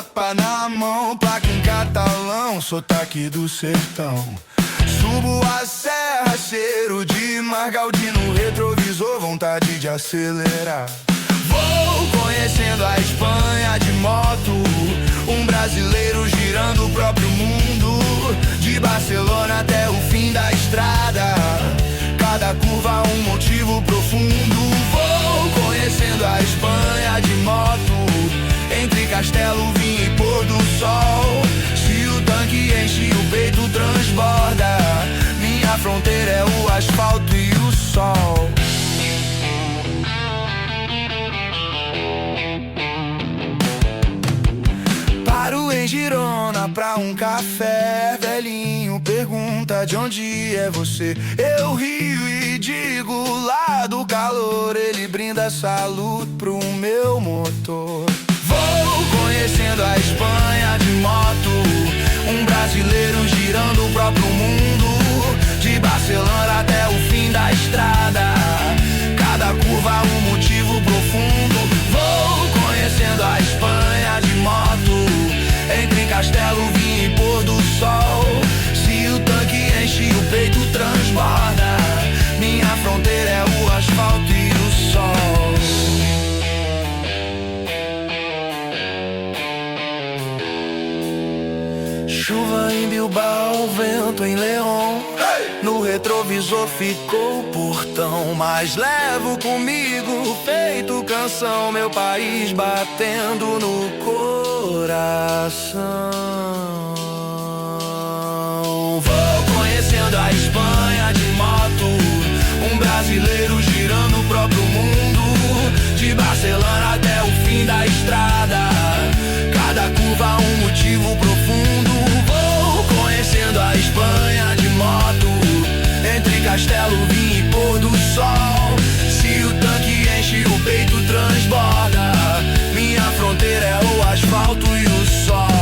mapa na mão, placa em catalão, sotaque do sertão. Subo a serra, cheiro de margaldi no retrovisor, vontade de acelerar. Vou conhecendo a Espanha de moto, um brasileiro girando o próprio mundo. De Barcelona até o fim da estrada, cada curva um motivo profundo. Vou conhecendo a Espanha de moto, entre castelo, vinho e pôr do sol. Se o tanque enche, o peito transborda. Minha fronteira é o asfalto e o sol. Paro em Girona pra um café. Velhinho pergunta de onde é você. Eu rio e digo lá do calor. Ele brinda saúde pro meu motor. Vou conhecendo a Espanha de moto, um brasileiro girando o próprio mundo. De Barcelona até o fim da estrada, cada curva um motivo profundo. Vou conhecendo a Espanha de moto, entre castelo, vinho e pôr do sol. Se o tanque enche, o peito transborda. Minha fronteira é o asfalto e o sol. Chuva em Bilbao, vento em León. No retrovisor ficou o portão, mas levo comigo, feito canção, meu país batendo no coração. Vou conhecendo a Espanha de moto, um brasileiro girando o próprio mundo. De Barcelona até o fim da estrada, cada curva um motivo profundo. Vou conhecendo a Espanha de moto, entre castelo, vinho e pôr do sol. Se o tanque enche, o peito transborda. Minha fronteira é o asfalto e o sol.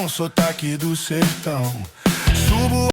sotaque do sertão. Subo